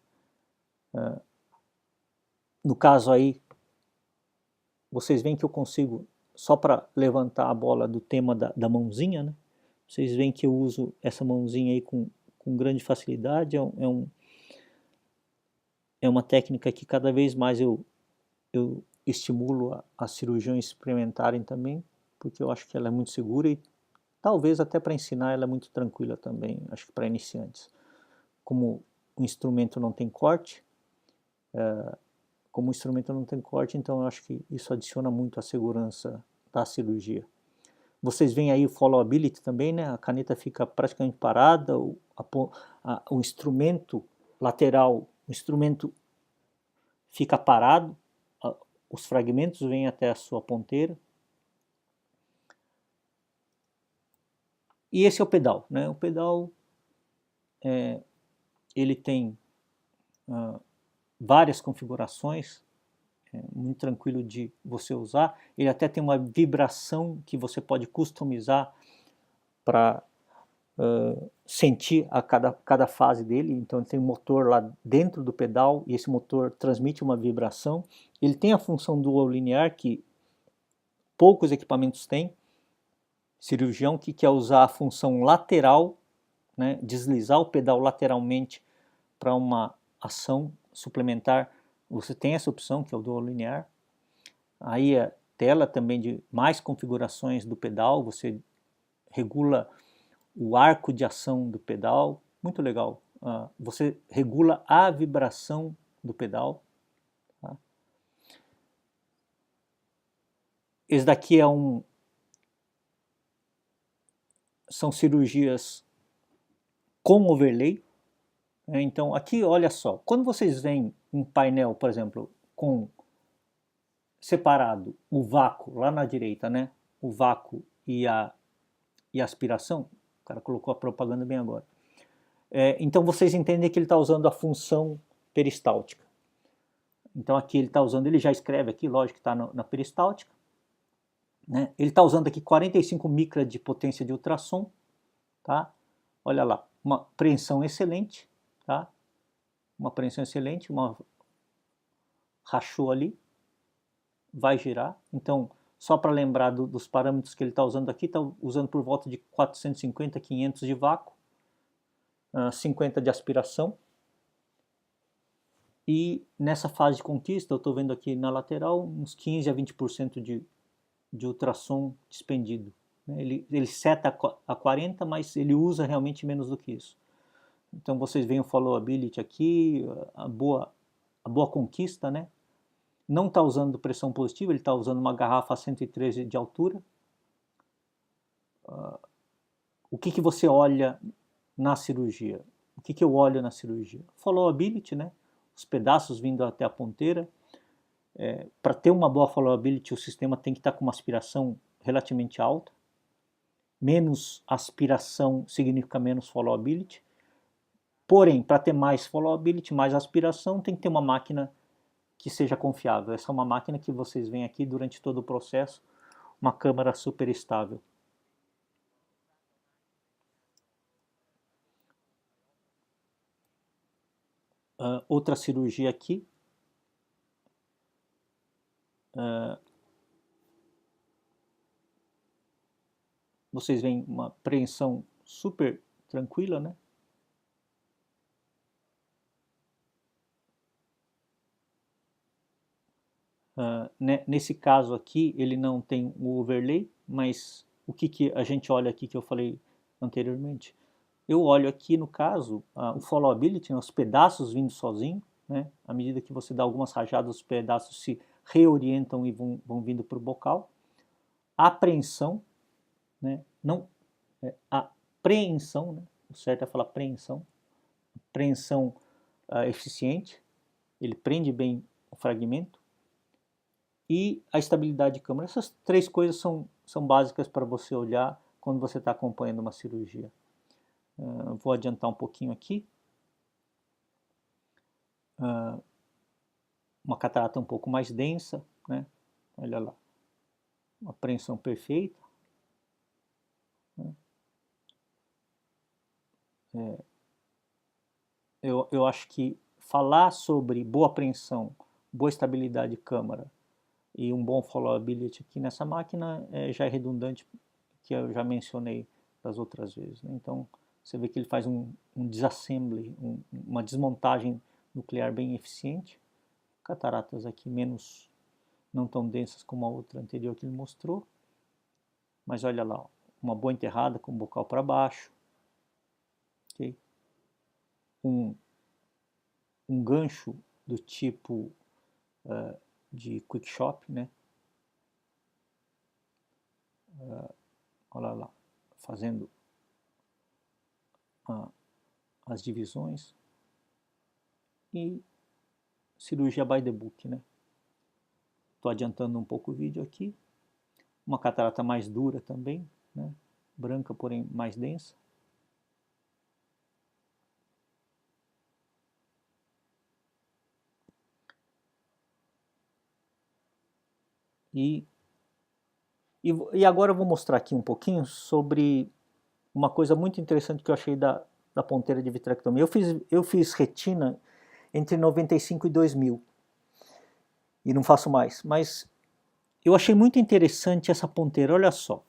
S1: No caso aí, vocês veem que eu consigo, só para levantar a bola do tema da mãozinha, né? Vocês veem que eu uso essa mãozinha aí com grande facilidade, é uma técnica que cada vez mais eu estimulo a cirurgiões experimentarem também, porque eu acho que ela é muito segura e talvez até para ensinar ela é muito tranquila também, acho que para iniciantes. Como o instrumento não tem corte, então eu acho que isso adiciona muito à segurança da cirurgia. Vocês veem aí o followability também, né? A caneta fica praticamente parada, o instrumento lateral, o instrumento fica parado, os fragmentos vêm até a sua ponteira. E esse é o pedal, né? O pedal, ele tem várias configurações, muito tranquilo de você usar. Ele até tem uma vibração que você pode customizar para sentir a cada fase dele. Então ele tem um motor lá dentro do pedal e esse motor transmite uma vibração. Ele tem a função dual linear que poucos equipamentos têm. Cirurgião que quer usar a função lateral, né, deslizar o pedal lateralmente para uma ação suplementar, você tem essa opção que é o dual linear. Aí a tela também de mais configurações do pedal, você regula o arco de ação do pedal, muito legal. Você regula a vibração do pedal. Tá? Esse daqui são cirurgias com overlay. Então aqui, olha só, quando vocês veem um painel, por exemplo, com separado o vácuo lá na direita, né? O vácuo e a aspiração, o cara colocou a propaganda bem agora. Então vocês entendem que ele está usando a função peristáltica. Então aqui ele está usando, ele já escreve aqui, lógico que está na peristáltica. Né? Ele está usando aqui 45 micra de potência de ultrassom, tá? Olha lá, uma preensão excelente, tá? Uma preensão excelente, rachou ali, vai girar. Então, só para lembrar dos parâmetros que ele está usando aqui, está usando por volta de 450, 500 de vácuo, 50 de aspiração. E nessa fase de conquista, eu estou vendo aqui na lateral uns 15 a 20% de ultrassom despendido. Ele seta a 40, mas ele usa realmente menos do que isso. Então vocês veem o followability aqui, a boa conquista, né? Não está usando pressão positiva, ele está usando uma garrafa a 113 de altura. O que você olha na cirurgia? O que eu olho na cirurgia? Followability, né? Os pedaços vindo até a ponteira. Para ter uma boa followability, o sistema tem que estar com uma aspiração relativamente alta. menos aspiração significa menos followability. Porém, para ter mais followability, mais aspiração, tem que ter uma máquina que seja confiável. Essa é uma máquina que vocês veem aqui durante todo o processo, uma câmara super estável. Outra cirurgia aqui. Vocês veem uma preensão super tranquila, né? Nesse caso aqui, ele não tem o overlay, mas o que a gente olha aqui que eu falei anteriormente? Eu olho aqui, no caso, o followability, os pedaços vindo sozinho, né? À medida que você dá algumas rajadas, os pedaços se reorientam e vão vindo para o bocal. A apreensão, né? Não, a preensão, né? O certo é falar preensão. Preensão eficiente, ele prende bem o fragmento. E a estabilidade de câmara. Essas três coisas são básicas para você olhar quando você está acompanhando uma cirurgia. Vou adiantar um pouquinho aqui. Uma catarata um pouco mais densa, né? Olha lá, uma apreensão perfeita. Né? Eu acho que falar sobre boa apreensão, boa estabilidade de câmara e um bom followability aqui nessa máquina já é redundante, que eu já mencionei das outras vezes. Né? Então, você vê que ele faz um disassembly, uma desmontagem nuclear bem eficiente. Cataratas aqui menos, não tão densas como a outra anterior que ele mostrou. Mas olha lá, ó, uma boa enterrada com o bocal para baixo. Okay? Um gancho do tipo de quick shop, né? Olha lá, fazendo as divisões. E cirurgia by the book, né? Estou adiantando um pouco o vídeo aqui. Uma catarata mais dura também, né? Branca, porém mais densa. E agora eu vou mostrar aqui um pouquinho sobre uma coisa muito interessante que eu achei da ponteira de vitrectomia. Eu fiz retina entre 95 e 2000 e não faço mais, mas eu achei muito interessante essa ponteira. Olha só,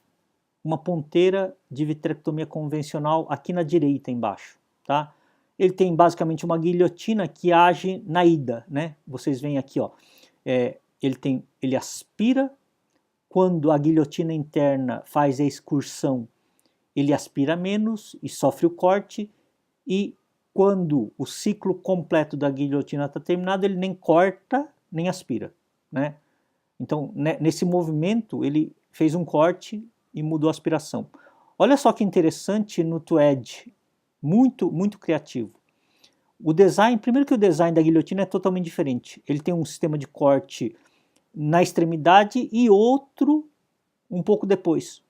S1: uma ponteira de vitrectomia convencional aqui na direita embaixo, tá? Ele tem basicamente uma guilhotina que age na ida, né? Vocês veem aqui, ó, ele aspira. Quando a guilhotina interna faz a excursão, ele aspira menos e sofre o corte, e quando o ciclo completo da guilhotina está terminado, ele nem corta, nem aspira, né? Então, nesse movimento, ele fez um corte e mudou a aspiração. Olha só que interessante no TWED, muito, muito criativo. O design, primeiro que o design da guilhotina é totalmente diferente. Ele tem um sistema de corte na extremidade e outro um pouco depois.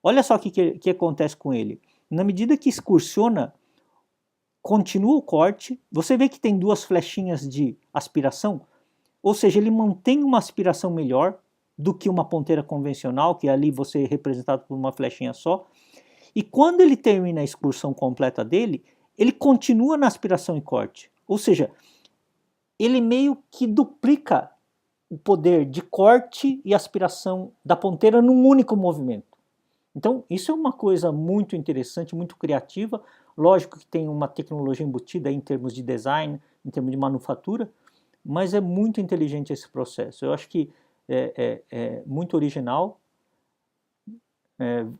S1: Olha só o que acontece com ele. Na medida que excursiona, continua o corte, você vê que tem duas flechinhas de aspiração, ou seja, ele mantém uma aspiração melhor do que uma ponteira convencional, que ali você é representado por uma flechinha só, e quando ele termina a excursão completa dele, ele continua na aspiração e corte, ou seja, ele meio que duplica o poder de corte e aspiração da ponteira num único movimento. Então, isso é uma coisa muito interessante, muito criativa. Lógico que tem uma tecnologia embutida em termos de design, em termos de manufatura, mas é muito inteligente esse processo. Eu acho que é muito original.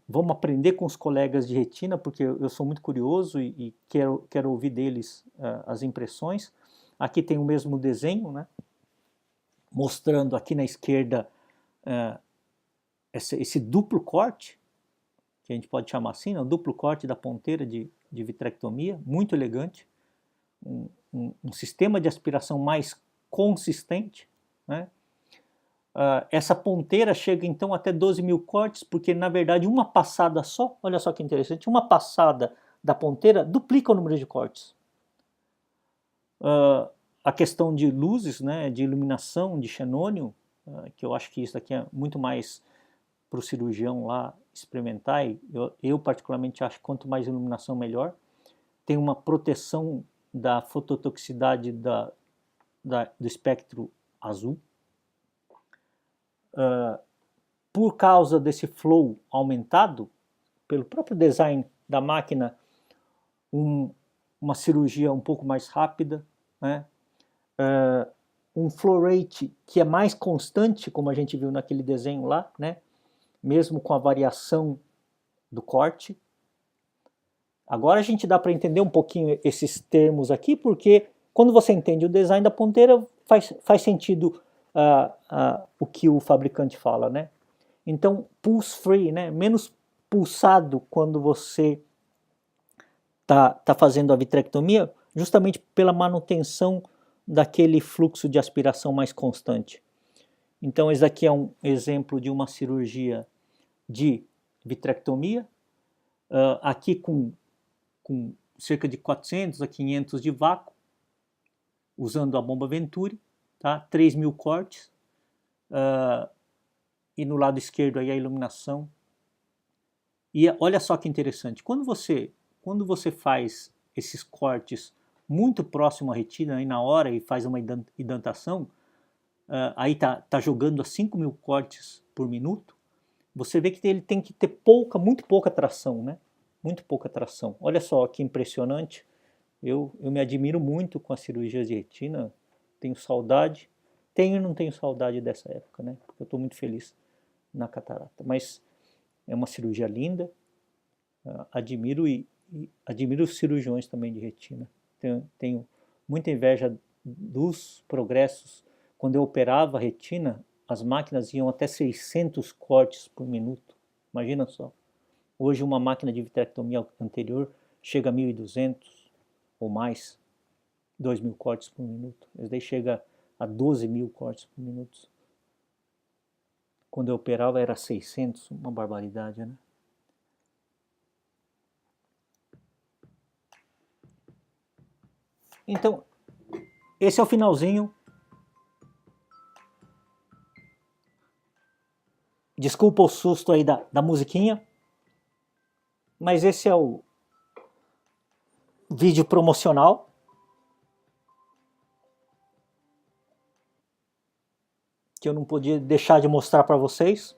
S1: Vamos aprender com os colegas de retina, porque eu sou muito curioso e quero ouvir deles as impressões. Aqui tem o mesmo desenho, né? Mostrando aqui na esquerda esse duplo corte, que a gente pode chamar assim, né? O duplo corte da ponteira de vitrectomia, muito elegante, um sistema de aspiração mais consistente, né? essa ponteira chega então até 12 mil cortes, porque na verdade uma passada só, olha só que interessante, uma passada da ponteira duplica o número de cortes. A questão de luzes, né, de iluminação, de xenônio, que eu acho que isso aqui é muito mais para o cirurgião lá experimentar, e eu particularmente acho que quanto mais iluminação melhor. Tem uma proteção da fototoxicidade do espectro azul. Por causa desse flow aumentado, pelo próprio design da máquina, uma cirurgia um pouco mais rápida, né? Um flow rate que é mais constante, como a gente viu naquele desenho lá, né? Mesmo com a variação do corte. Agora a gente dá para entender um pouquinho esses termos aqui, porque quando você entende o design da ponteira, faz sentido o que o fabricante fala, né? Então, pulse free, né? Menos pulsado quando você tá fazendo a vitrectomia, justamente pela manutenção daquele fluxo de aspiração mais constante. Então, esse aqui é um exemplo de uma cirurgia de vitrectomia, aqui com cerca de 400 a 500 de vácuo, usando a bomba Venturi, tá? 3 mil cortes, e no lado esquerdo aí a iluminação. E olha só que interessante, quando você faz esses cortes muito próximo à retina, aí na hora, e faz uma idantação, aí tá jogando a 5 mil cortes por minuto, você vê que ele tem que ter muito pouca tração, né? Muito pouca tração. Olha só que impressionante. Eu me admiro muito com as cirurgias de retina, tenho saudade, tenho e não tenho saudade dessa época, né? Porque eu estou muito feliz na catarata. Mas é uma cirurgia linda, admiro admiro os cirurgiões também de retina. Tenho muita inveja dos progressos. Quando eu operava a retina, as máquinas iam até 600 cortes por minuto. Imagina só. Hoje uma máquina de vitrectomia anterior chega a 1.200 ou mais, 2 mil cortes por minuto. Esse daí chega a 12 mil cortes por minuto. Quando eu operava era 600, uma barbaridade, né? Então, esse é o finalzinho. Desculpa o susto aí da musiquinha, mas esse é o vídeo promocional. Que eu não podia deixar de mostrar para vocês.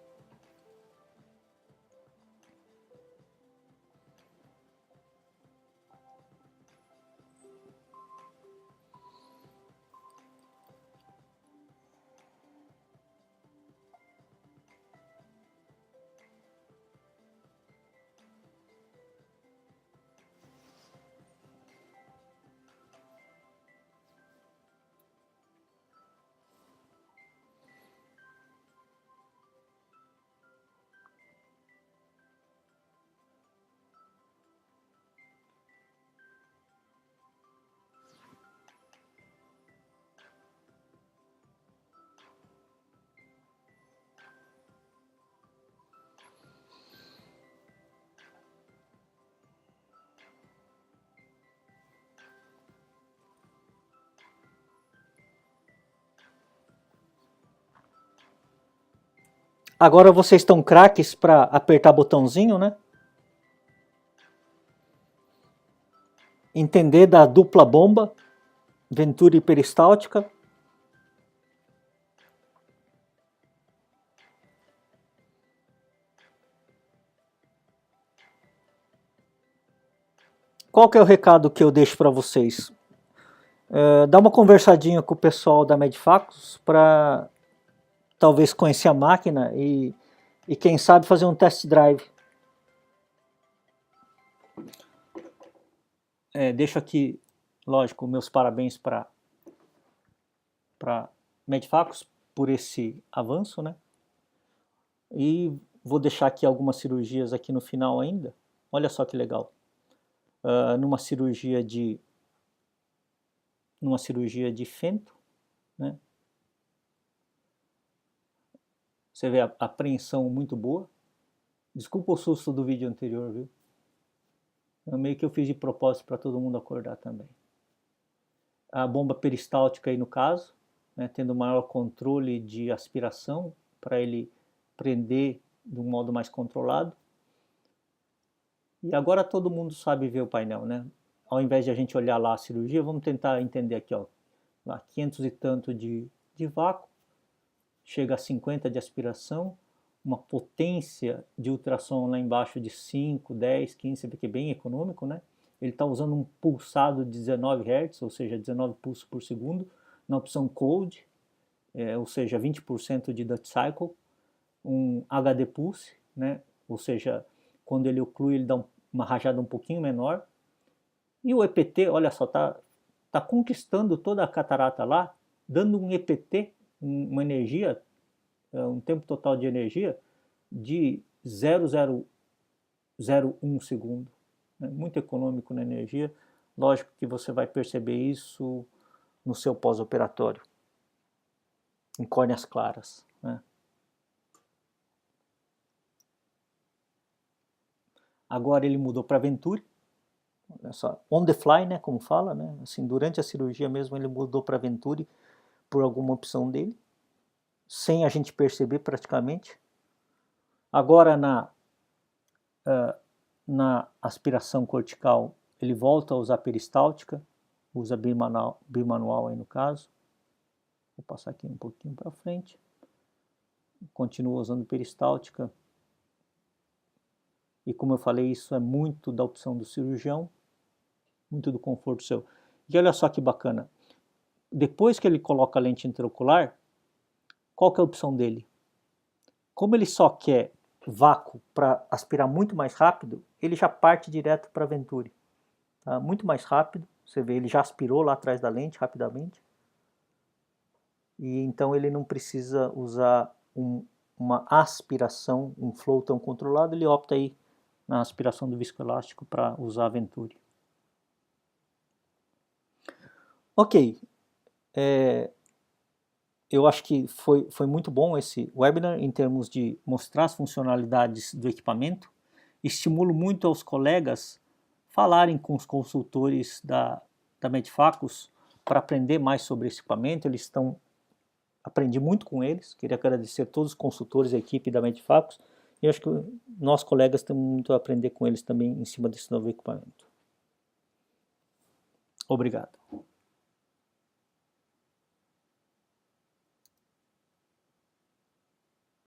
S1: Agora vocês estão craques para apertar botãozinho, né? Entender da dupla bomba, Venturi peristáltica. Qual que é o recado que eu deixo para vocês? Dá uma conversadinha com o pessoal da Medifacus para talvez conhecer a máquina e quem sabe fazer um test drive. Deixo aqui, lógico, meus parabéns para Medifacus por esse avanço, né? E vou deixar aqui algumas cirurgias aqui no final ainda. Olha só que legal. Numa cirurgia de fento, né? Você vê a apreensão muito boa. Desculpa o susto do vídeo anterior, viu? Meio que eu fiz de propósito para todo mundo acordar também. A bomba peristáltica aí no caso, né, tendo maior controle de aspiração para ele prender de um modo mais controlado. E agora todo mundo sabe ver o painel, né? Ao invés de a gente olhar lá a cirurgia, vamos tentar entender aqui, ó, lá 500 e tanto de vácuo, chega a 50 de aspiração, uma potência de ultrassom lá embaixo de 5, 10, 15, você vê que é bem econômico, né? Ele está usando um pulsado de 19 Hz, ou seja, 19 pulsos por segundo, na opção Cold, ou seja, 20% de Dutch Cycle, um HD Pulse, né? Ou seja, quando ele oclui, ele dá uma rajada um pouquinho menor. E o EPT, olha só, tá conquistando toda a catarata lá, dando um EPT, uma energia, um tempo total de energia de 0,001 segundo. Muito econômico na energia. Lógico que você vai perceber isso no seu pós-operatório, em córneas claras, né? Agora ele mudou para Venturi, on the fly, né, como fala, né? Assim, durante a cirurgia mesmo ele mudou para Venturi por alguma opção dele, sem a gente perceber praticamente. Agora na aspiração cortical ele volta a usar peristáltica, usa bimanual aí no caso. Vou passar aqui um pouquinho para frente. Continua usando peristáltica. E como eu falei, isso é muito da opção do cirurgião, muito do conforto seu. E olha só que bacana. Depois que ele coloca a lente intraocular, qual que é a opção dele? Como ele só quer vácuo para aspirar muito mais rápido, ele já parte direto para a Venturi. Tá? Muito mais rápido, você vê, ele já aspirou lá atrás da lente rapidamente. E então ele não precisa usar uma aspiração, um flow tão controlado, ele opta aí na aspiração do viscoelástico para usar a Venturi. Ok, eu acho que foi muito bom esse webinar em termos de mostrar as funcionalidades do equipamento. Estimulo muito aos colegas falarem com os consultores da Medfacus para aprender mais sobre esse equipamento. Aprendi muito com eles, queria agradecer a todos os consultores, a equipe da Medfacus, e acho que nós colegas temos muito a aprender com eles também em cima desse novo equipamento. Obrigado.